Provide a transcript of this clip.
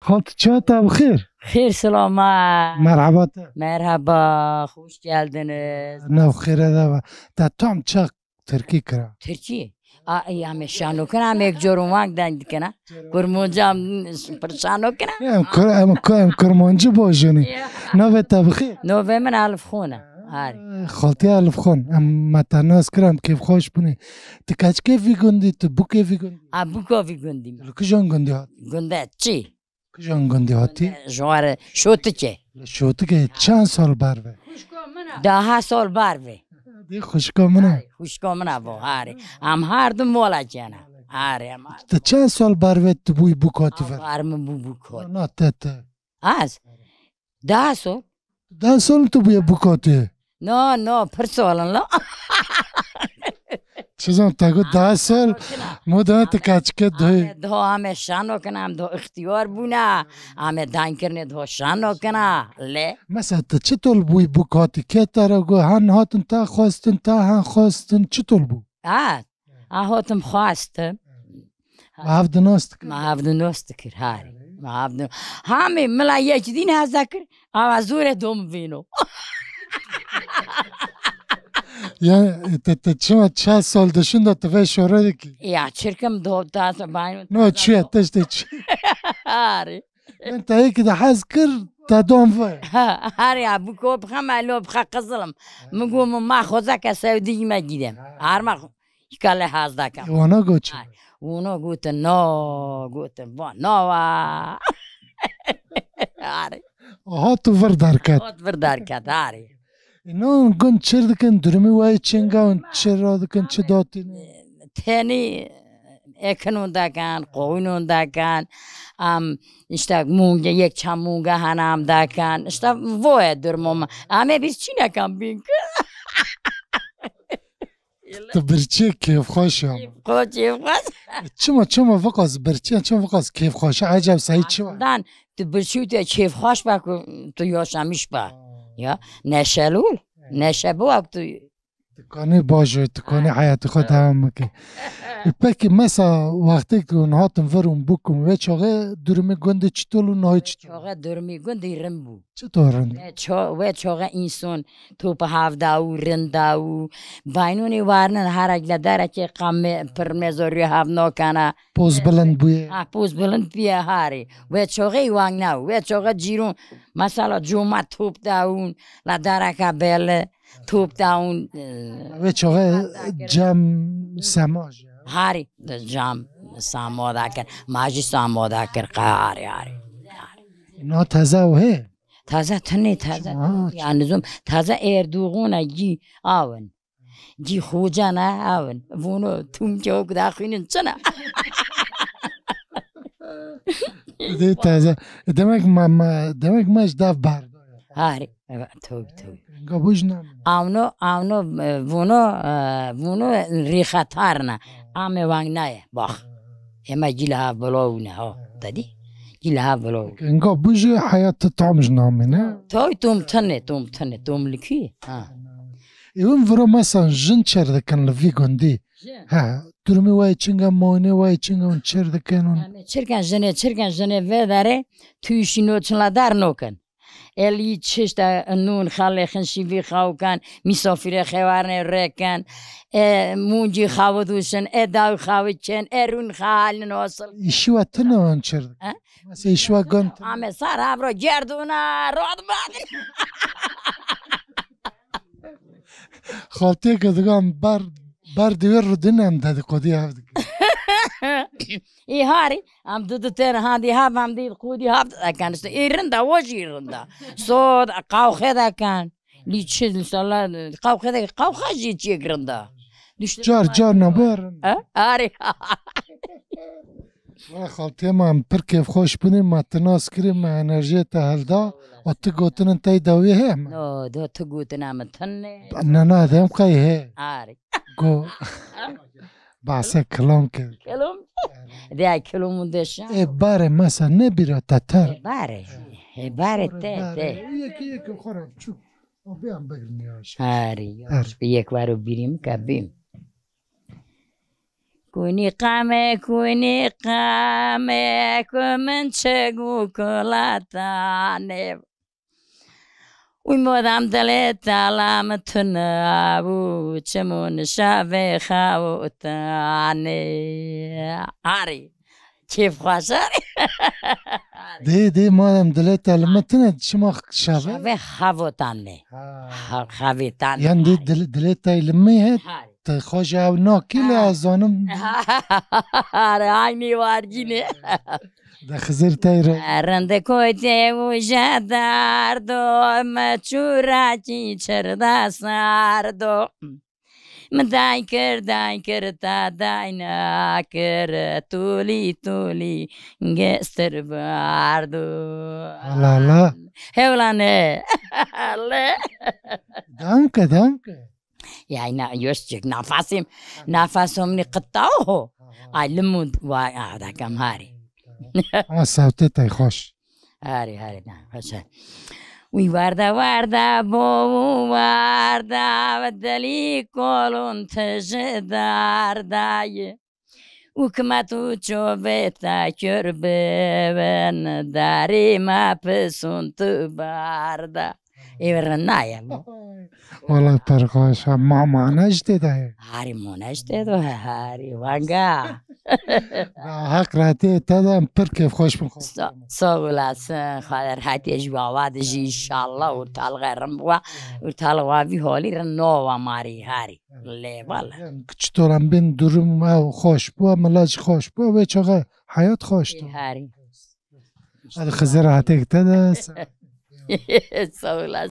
خالت çata bixêr. خیر سلامت. Merhaba. مرحبا خوش geldiniz. Nav xêre de te tam çak Tirkî kira. Türkiye. Ame şano kena mek jorumang dan kena. Kurmuncam perşano kena. Em Kurmancı bojînî. Navê te bixêr. November alf xona. Hari. Xaltî elfxon em me te nas kir em kêfxweş bûnê. Tu keçkevî gundî tu bûkevî gundî. Abukovi gundim. Li kijan gundî hat? Gunda çi. Kijan gundî hatî? Jwar şotiçe. Li Şotikê çend sal ber ve? Daha sol barve. Dê xuşka min e. Xuşko mina bo hari. Am hardum mola cana. Hari am. Te çend sal ber ve tu bûyî bûk hatî ver? Armı bu kod. Na te te. Az. Daha sol. 10 sal tu bûye bûk hatî. No, persolan lo. Çizan te got 10 sal moda te keçke doyê. دو همه شانو کنم دو اختیار بونا همه دان کرنه دو شانو کنا لی Mesela te çi tol bûyî bûk hatî? Kê te re got hen hatin te xwestin te hen xwestin çi tol bû? هاتم خواستم Ev di nas dikir. ما هفدو نوست کر هاری ما هفدو همه ملا یک دین هزا کر اما زور دوم وینو Yani te çima 4 sal dişin de te vê şore dikî. یا چرکم دو تاسو باینو No çiye te çi. هاری Ben te yekî de hez kir te dom ve. هاری ابو کو بخم الو بخ قزلم مگوم ما خوزا که سعودی ما گیدم هر ما کله هزدا کم Wana got çi. Uno guten no, guten bon, nova. Ari, Hat û vir derket. ot verdarkat, ari. İnan gund çir dikin durumî wê çinga û çi ra dikin çi datîne. Teni ekanun dakan, qoyunun dakan, işte munga yek çam munga hanam dakan, işte voye durmum. Ama biz Çin'e kan bink. Tu birçî kêfxweş ya. Koçi faz. Çima viqas birçî çima viqas kêfxweş eceb sahî çi wa. Dan tu birçi çev hoş bak tu yaşamış ba. Ya neşelul, neşe bu ak tu Tikanî baş e tikanî heyatê xwe devam bike. Pekî mesa wextê ku hûn hatin vir û bûkûn wê çaxê durumê gundê çi tol û nayê çi tol? çoğa durmi gundi rimbu. Çi torin? Ve çoğa insan topu havda u rinda u baynuni varnın harakla dereke qamme per mezori havno kana. Poz bilind bûye. Poz bilind biye hari. Ve çoğa wang na ve çoğa jirun mesela cuma top daun la dereka belle top daun Wê çaxê cem semaj. hari jam samoda kar maji samoda kar qari hari. Na teze û hê. Taze tane taze yani zum taze Erdoğan'a gi avın gi hocana avın bunu tüm çok da khinin çana Dê teze. Demek mej dev berda. hari evet tabii Gabuj nam. avno bunu rihatarna ame wangnaya bak ema gilha balawna ha tadi gilha balaw Gabuj hayatı tamj namine. toy tum liki ha Ew vira mesela jin çer dikin li vî gundî. Ha, durumê wê çinga moyne wê çinga û çer dikin û çirken jene vedare tüşino çla dar noken eli çişte nun khale khinşivi khawkan misafire xevarne reken munci xavuduşun edav xavichen erun khalin osal işi ve tine wan çer dikin. Ha? Mesela işi ve gund. ame sar abro gerduna rod badin Xaltê ke digan ber divê rudin em dedikodî hev dikin. i hari am dudu ten handi hab am di khudi hab kan işte irinde woj irinde so qawxe da kan liçil sala qawxe da qawxa ji çegrinde düştü Car ne barin. hari Ve xaltê me em pir kêfxweş bûnê me te nas kirî me enerjiyê te helda û tu gotinin tey dawî hê me. no do tu gutna matne Nena dem qey hê. hari Go. Bahse kilam kir. kelum de kelum deşa Bare mesela ne bira te ter. bare te Yekî xweram çû. O bir an begirin ya. hari bir yek var birim kabim کونی قامه که من چگو کلاتانه وی مادم دلت علامت نبود چمون شب خوتانه آری کیف خوش دی مادم دلت علامتنه شما شبه خوتانه خوتانه یعنی دلت علمه هست خوش او ناکیل از آنم عینی وارگینه ده خزر تایره رنده کوته و جداردو مچورا چی چرده ساردو مدای کر تا دای نکر تولی گستر باردو لا هولانه دانکه يعني يشجك نفسهم نقطعوه علمود وهذا كم هاري صوتي تای خوش هاري نعم خوش وی ورده بو ورده بدلی کلون تجداردای وکمتو چوبتا کربه ون داری ما پسون تو بارده ایورنایم والله پرخوش ما معناش دیده هاری مونش دیدو هاری وانگا حق راتی تدم پر کیف خوش بخور ساغلاسن خادر حتی جوابات جی انشالله و تال غیرم و تال وابی حالی رنو ماری هاری لی والا چطورم بین درم او خوش بو ملاج خوش بو و چقه حیات خوش تو هاری خزر حتی تده ساغلاسن